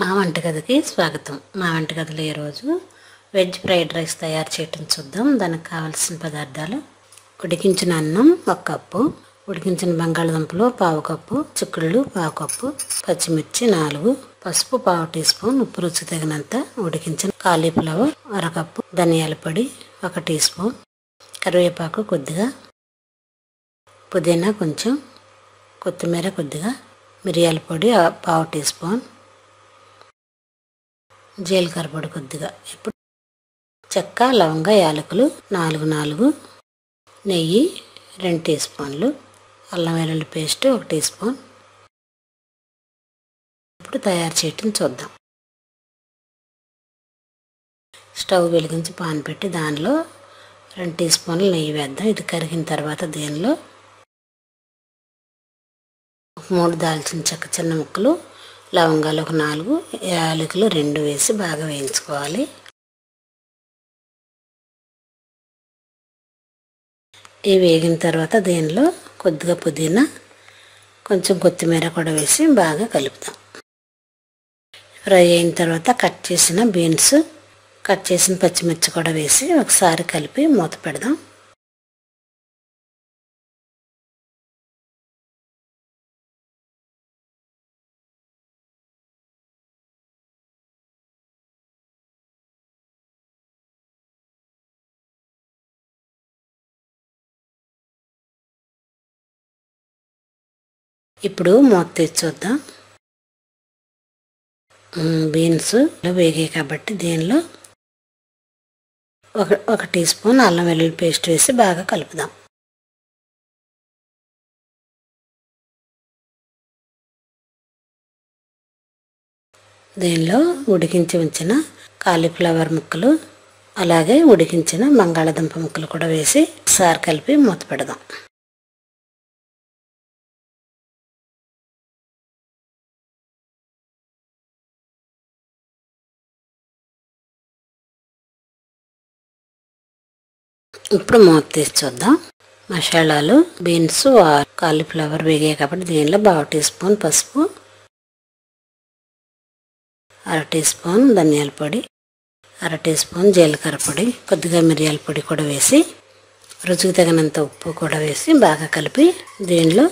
మా వంటగదికి స్వాగతం. మా వంటగదిలో ఈరోజు వెజ్ ఫ్రైడ్ రైస్ తయారు చేయటం చూద్దాం. దానికి కావాల్సిన పదార్థాలు: ఉడికించిన అన్నం 1 కప్పు, ఉడికించిన బంగాళదుంపలు 1/2 కప్పు, చిక్కుళ్ళు 1/2 కప్పు, పచ్చిమిర్చి 4, పసుపు 1/2 టీ స్పూన్, ఉప్పు రుచి తగినంత, ఉడికించిన కాలీఫ్లవర్ 1/2 కప్పు, ధనియాల పొడి 1 టీ స్పూన్, కరివేపాకు కొద్దిగా, పుదీనా కొంచెం, కొత్తిమీర కొద్దిగా, మిరియాల పొడి 1/2 టీ స్పూన్, జీలకర్ర పొడి కొద్దిగా. ఇప్పుడు చెక్క, లవంగ, యాలకులు 4, నెయ్యి 2 టీ స్పూన్లు, అల్లం వెల్లుల్లి పేస్ట్ 1 టీ స్పూన్. ఇప్పుడు తయారు చేయటం చూద్దాం. స్టవ్ వెలిగించి పాన్ పెట్టి దానిలో 2 టీ స్పూన్లు నెయ్యి వేద్దాం. ఇది కరిగిన తర్వాత దీనిలో 3 దాల్చిన చెక్క చిన్న ముక్కలు, లవంగాలు 4, యాలకులు 2 వేసి బాగా వేయించుకోవాలి. ఇవి వేగిన తర్వాత దీనిలో కొద్దిగా పుదీనా, కొంచెం కొత్తిమీర కూడా వేసి బాగా కలుపుతాం. ఫ్రై అయిన తర్వాత కట్ చేసిన బీన్స్, కట్ చేసిన పచ్చిమిర్చి కూడా వేసి ఒకసారి కలిపి మూత పెడదాం. ఇప్పుడు మూత తీసి చూద్దాం. బీన్స్ వేగాయి కాబట్టి దీనిలో 1 టీ స్పూన్ అల్లం వెల్లుల్లి పేస్ట్ వేసి బాగా కలుపుదాం. దీనిలో ఉడికించి ఉంచిన కాలీఫ్లవర్ ముక్కలు, అలాగే ఉడికించిన బంగాళదుంప ముక్కలు కూడా వేసి ఒకసారి కలిపి మూత పెడదాం. ఇప్పుడు మూత తీసి చూద్దాం. మసాలాలు: బీన్స్, కాలీఫ్లవర్ వేగాయి కాబట్టి దీనిలో 1/2 టీ స్పూన్ పసుపు, 1/2 టీ స్పూన్ ధనియాల పొడి, 1/2 టీ స్పూన్ జీలకర్ర పొడి, కొద్దిగా మిరియాల పొడి కూడా వేసి రుచికి తగినంత ఉప్పు కూడా వేసి బాగా కలిపి దీనిలో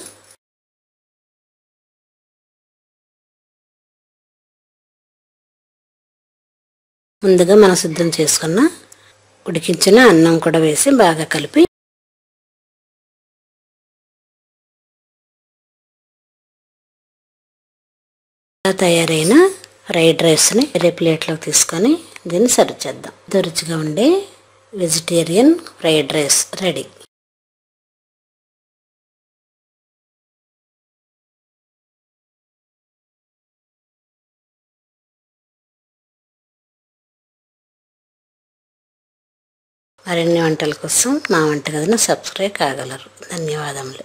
ముందుగా మనం సిద్ధం చేసుకున్న ఉడికించిన అన్నం కూడా వేసి బాగా కలిపి తయారైన ఫ్రైడ్ రైస్ని వేరే ప్లేట్లోకి తీసుకొని దీన్ని సర్వ్ చేద్దాం. రుచిగా ఉండే వెజిటేరియన్ ఫ్రైడ్ రైస్ రెడీ. మరిన్ని వంటల కోసం మా వంటగదిని సబ్స్క్రైబ్ కాగలరు. ధన్యవాదములు.